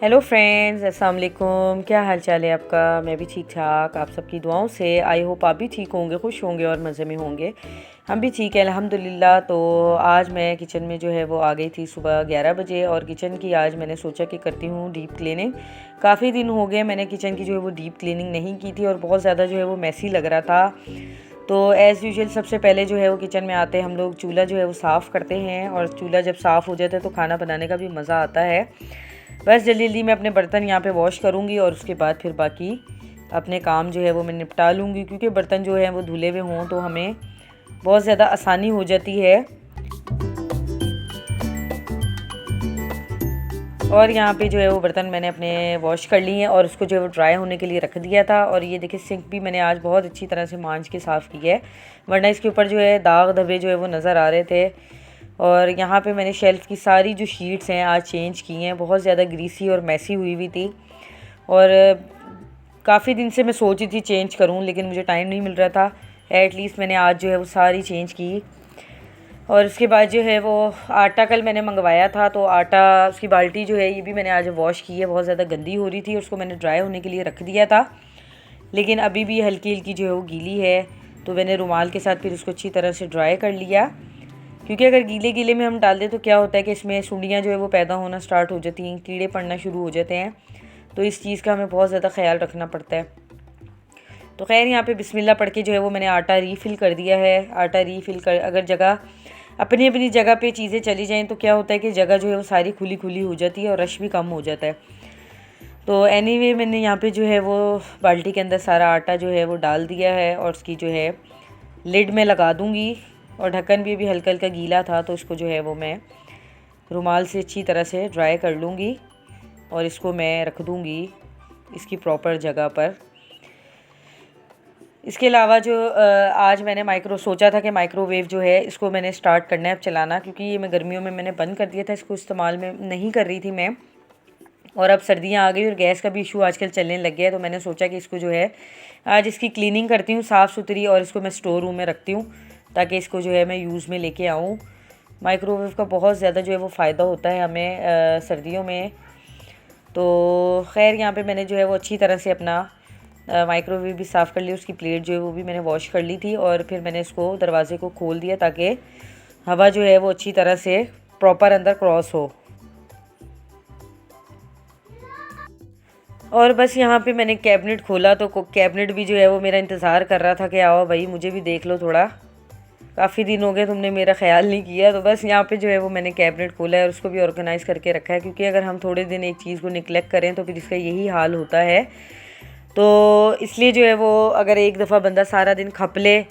Hello friends, अस्सलाम वालेकुम। क्या हाल चाल है आपका? मैं भी ठीक ठाक, आप सबकी दुआओं से। आई होप आप भी ठीक होंगे, खुश होंगे और मज़े में होंगे। हम भी ठीक है अल्हम्दुलिल्लाह। तो आज मैं किचन में जो है वो आ गई थी सुबह 11 बजे, और किचन की आज मैंने सोचा कि करती हूँ डीप क्लीनिंग। काफ़ी दिन हो गए मैंने किचन की जो है वो डीप क्लीनिंग नहीं की थी, और बहुत ज़्यादा जो है वो मैसी लग रहा था। तो एज़ यूजुअल सबसे पहले जो है वो किचन में आते हम लोग चूल्हा जो है वो साफ़ करते हैं, और चूल्हा जब साफ़ हो जाता है तो खाना बनाने का भी मज़ा आता है। बस जल्दी जल्दी मैं अपने बर्तन यहाँ पे वॉश करूँगी, और उसके बाद फिर बाकी अपने काम जो है वो मैं निपटा लूँगी, क्योंकि बर्तन जो है वो धुले हुए हों तो हमें बहुत ज़्यादा आसानी हो जाती है। और यहाँ पे जो है वो बर्तन मैंने अपने वॉश कर लिए हैं, और उसको जो है वो ड्राई होने के लिए रख दिया था। और ये देखिए सिंक भी मैंने आज बहुत अच्छी तरह से मांज के साफ़ की है, वरना इसके ऊपर जो है दाग धब्बे जो है वो नज़र आ रहे थे। और यहाँ पे मैंने शेल्फ़ की सारी जो शीट्स हैं आज चेंज की हैं, बहुत ज़्यादा ग्रीसी और मैसी हुई हुई थी। और काफ़ी दिन से मैं सोच रही थी चेंज करूँ, लेकिन मुझे टाइम नहीं मिल रहा था। एटलीस्ट मैंने आज जो है वो सारी चेंज की। और उसके बाद जो है वो आटा कल मैंने मंगवाया था, तो आटा उसकी बाल्टी जो है ये भी मैंने आज वॉश की है। बहुत ज़्यादा गंदी हो रही थी, उसको मैंने ड्राई होने के लिए रख दिया था, लेकिन अभी भी हल्की हल्की जो है वो गीली है। तो मैंने रुमाल के साथ फिर उसको अच्छी तरह से ड्राई कर लिया, क्योंकि अगर गीले गीले में हम डाल दें तो क्या होता है कि इसमें सुंडियाँ जो है वो पैदा होना स्टार्ट हो जाती हैं, कीड़े पड़ना शुरू हो जाते हैं। तो इस चीज़ का हमें बहुत ज़्यादा ख्याल रखना पड़ता है। तो खैर यहाँ पे बिस्मिल्लाह पढ़ के जो है वो मैंने आटा रीफ़िल कर दिया है। आटा रीफ़िल कर, अगर जगह अपनी अपनी जगह पे चीज़ें चली जाएँ तो क्या होता है कि जगह जो है वो सारी खुली खुली हो जाती है और रश भी कम हो जाता है। तो एनीवे मैंने यहाँ पे जो है वो बाल्टी के अंदर सारा आटा जो है वो डाल दिया है, और उसकी जो है लिड में लगा दूँगी। और ढक्कन भी अभी हल्का हल्का गीला था, तो इसको जो है वो मैं रुमाल से अच्छी तरह से ड्राई कर लूँगी, और इसको मैं रख दूँगी इसकी प्रॉपर जगह पर। इसके अलावा जो आज मैंने सोचा था कि माइक्रोवेव जो है इसको मैंने स्टार्ट करना है अब चलाना, क्योंकि ये मैं गर्मियों में मैंने बंद कर दिया था, इसको इस्तेमाल में नहीं कर रही थी मैं। और अब सर्दियाँ आ गई और गैस का भी इशू आजकल चलने लग गया है, तो मैंने सोचा कि इसको जो है आज इसकी क्लीनिंग करती हूँ साफ़ सुथरी, और इसको मैं स्टोर रूम में रखती हूँ ताकि इसको जो है मैं यूज़ में लेके आऊँ। माइक्रोवेव का बहुत ज़्यादा जो है वो फ़ायदा होता है हमें सर्दियों में। तो खैर यहाँ पे मैंने जो है वो अच्छी तरह से अपना माइक्रोवेव भी साफ़ कर लिया, उसकी प्लेट जो है वो भी मैंने वॉश कर ली थी, और फिर मैंने इसको दरवाज़े को खोल दिया ताकि हवा जो है वो अच्छी तरह से प्रॉपर अंदर क्रॉस हो। और बस यहाँ पे मैंने कैबिनेट खोला तो कैबिनेट भी जो है वो मेरा इंतज़ार कर रहा था कि आओ भाई मुझे भी देख लो थोड़ा, काफ़ी दिन हो गए तुमने मेरा ख्याल नहीं किया। तो बस यहाँ पे जो है वो मैंने कैबिनेट खोला है और उसको भी ऑर्गेनाइज़ करके रखा है, क्योंकि अगर हम थोड़े दिन एक चीज़ को निगलेक्ट करें तो फिर इसका यही हाल होता है। तो इसलिए जो है वो अगर एक दफ़ा बंदा सारा दिन खप ले,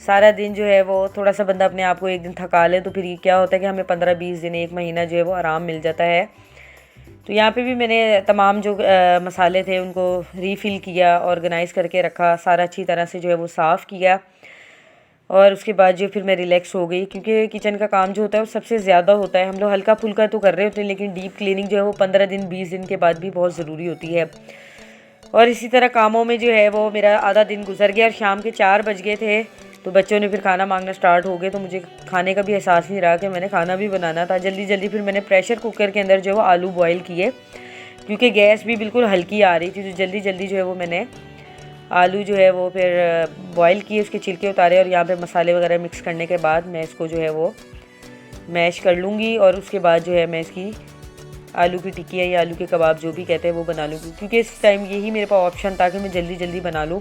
सारा दिन जो है वो थोड़ा सा बंदा अपने आप को एक दिन थका ले, तो फिर ये क्या होता है कि हमें 15-20 दिन, एक महीना जो है वो आराम मिल जाता है। तो यहाँ पे भी मैंने तमाम जो मसाले थे उनको रीफ़िल किया, ऑर्गेनाइज़ करके रखा, सारा अच्छी तरह से जो है वो साफ़ किया। और उसके बाद जो फिर मैं रिलैक्स हो गई, क्योंकि किचन का काम जो होता है वो सबसे ज़्यादा होता है। हम लोग हल्का फुल्का तो कर रहे होते हैं, लेकिन डीप क्लीनिंग जो है वो 15 दिन 20 दिन के बाद भी बहुत ज़रूरी होती है। और इसी तरह कामों में जो है वो मेरा आधा दिन गुजर गया, और शाम के 4 बज गए थे तो बच्चों ने फिर खाना मांगना स्टार्ट हो गए। तो मुझे खाने का भी एहसास नहीं रहा कि मैंने खाना भी बनाना था। जल्दी जल्दी फिर मैंने प्रेशर कुकर के अंदर जो है वो आलू बॉयल किए, क्योंकि गैस भी बिल्कुल हल्की आ रही थी। तो जल्दी जल्दी जो है वो मैंने आलू जो है वो फिर बॉयल किए, उसके छिलके उतारे, और यहाँ पे मसाले वगैरह मिक्स करने के बाद मैं इसको जो है वो मैश कर लूँगी। और उसके बाद जो है मैं इसकी आलू की टिक्कियाँ या आलू के कबाब जो भी कहते हैं वो बना लूँगी, क्योंकि इस टाइम यही मेरे पास ऑप्शन था कि मैं जल्दी जल्दी बना लूँ।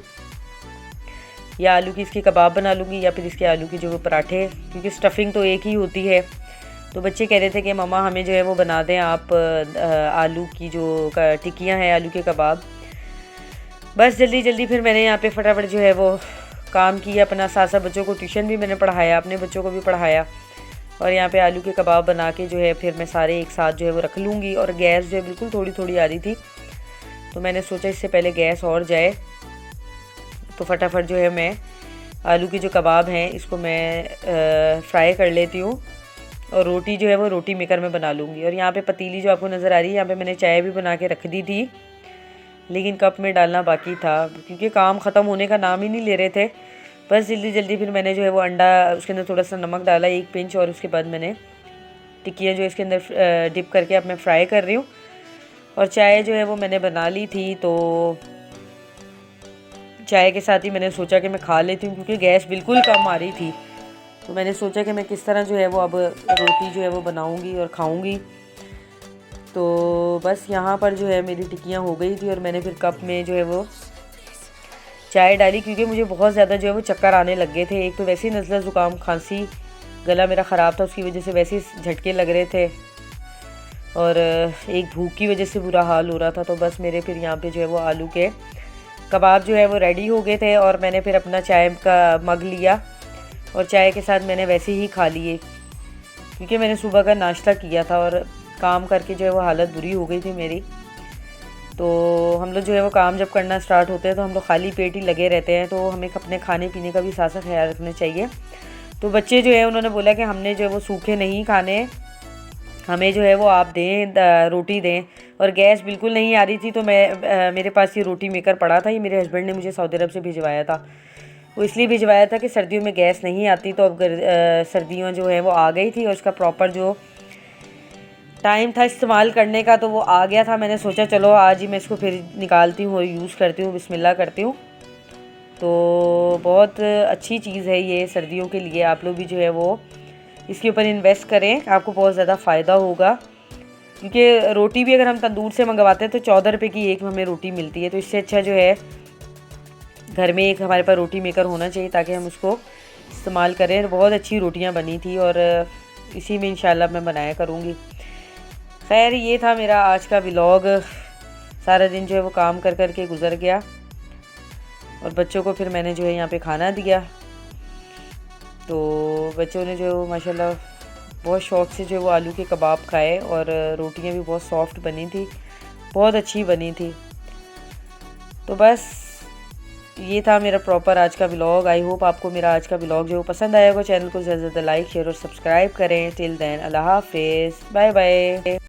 या आलू की इसके कबाब बना लूँगी, या फिर इसके आलू के जो वो पराठे, क्योंकि स्टफिंग तो एक ही होती है। तो बच्चे कह रहे थे कि मम्मा हमें जो है वो बना दें आप आलू की जो टिक्कियाँ हैं, आलू के कबाब। बस जल्दी जल्दी फिर मैंने यहाँ पे फटाफट जो है वो काम किया अपना, साथ साथ बच्चों को ट्यूशन भी मैंने पढ़ाया, अपने बच्चों को भी पढ़ाया। और यहाँ पे आलू के कबाब बना के जो है फिर मैं सारे एक साथ जो है वो रख लूँगी। और गैस जो है बिल्कुल थोड़ी थोड़ी आ रही थी, तो मैंने सोचा इससे पहले गैस और जाए तो फटाफट जो है मैं आलू के जो कबाब हैं इसको मैं फ्राई कर लेती हूँ, और रोटी जो है वो रोटी मेकर में बना लूँगी। और यहाँ पे पतीली जो आपको नज़र आ रही है, यहाँ पे मैंने चाय भी बना के रख दी थी, लेकिन कप में डालना बाकी था, क्योंकि काम ख़त्म होने का नाम ही नहीं ले रहे थे। बस जल्दी जल्दी फिर मैंने जो है वो अंडा, उसके अंदर थोड़ा सा नमक डाला 1 पिंच, और उसके बाद मैंने टिक्कियाँ जो इसके अंदर डिप करके अब मैं फ्राई कर रही हूँ। और चाय जो है वो मैंने बना ली थी, तो चाय के साथ ही मैंने सोचा कि मैं खा लेती हूँ, क्योंकि गैस बिल्कुल कम आ रही थी। तो मैंने सोचा कि मैं किस तरह जो है वो अब रोटी जो है वो बनाऊँगी और खाऊँगी। तो बस यहाँ पर जो है मेरी टिक्कियाँ हो गई थी और मैंने फिर कप में जो है वो चाय डाली, क्योंकि मुझे बहुत ज़्यादा जो है वो चक्कर आने लग गए थे। एक तो वैसे ही नज़ला ज़ुकाम खांसी, गला मेरा ख़राब था, उसकी वजह से वैसे ही झटके लग रहे थे, और एक भूख की वजह से बुरा हाल हो रहा था। तो बस मेरे फिर यहाँ पे जो है वो आलू के कबाब जो है वो रेडी हो गए थे, और मैंने फिर अपना चाय का मग लिया और चाय के साथ मैंने वैसे ही खा लिए, क्योंकि मैंने सुबह का नाश्ता किया था और काम करके जो है वो हालत बुरी हो गई थी मेरी। तो हम लोग जो है वो काम जब करना स्टार्ट होते हैं तो हम लोग खाली पेट ही लगे रहते हैं, तो हमें अपने खाने पीने का भी साथ साथ ख्याल रखना चाहिए। तो बच्चे जो है उन्होंने बोला कि हमने जो है वो सूखे नहीं खाने, हमें जो है वो आप दें, रोटी दें। और गैस बिल्कुल नहीं आ रही थी, तो मेरे पास ये रोटी मेकर पड़ा था, ये मेरे हस्बैंड ने मुझे सऊदी अरब से भिजवाया था। वो इसलिए भिजवाया था कि सर्दियों में गैस नहीं आती, तो अब सर्दियों जो है वो आ गई थी और उसका प्रॉपर जो टाइम था इस्तेमाल करने का तो वो आ गया था। मैंने सोचा चलो आज ही मैं इसको फिर निकालती हूँ और यूज़ करती हूँ, बिस्मिल्लाह करती हूँ। तो बहुत अच्छी चीज़ है ये सर्दियों के लिए, आप लोग भी जो है वो इसके ऊपर इन्वेस्ट करें, आपको बहुत ज़्यादा फ़ायदा होगा। क्योंकि रोटी भी अगर हम तंदूर से मंगवाते हैं तो 14 रुपये की एक हमें रोटी मिलती है, तो इससे अच्छा जो है घर में एक हमारे पास रोटी मेकर होना चाहिए ताकि हम उसको इस्तेमाल करें। बहुत अच्छी रोटियां बनी थी और इसी में इंशाल्लाह मैं बनाया करूँगी। खैर ये था मेरा आज का व्लॉग। सारा दिन जो है वो काम कर कर के गुजर गया, और बच्चों को फिर मैंने जो है यहाँ पे खाना दिया। तो बच्चों ने जो है वो माशाल्लाह बहुत शौक़ से जो है वो आलू के कबाब खाए, और रोटियाँ भी बहुत सॉफ्ट बनी थी, बहुत अच्छी बनी थी। तो बस ये था मेरा प्रॉपर आज का व्लॉग। आई होप आपको मेरा आज का व्लॉग जो पसंद आया होगा। चैनल को ज़्यादा से ज़्यादा लाइक शेयर और सब्सक्राइब करें। टिल देन अल्लाह हाफिज़, बाय बाय।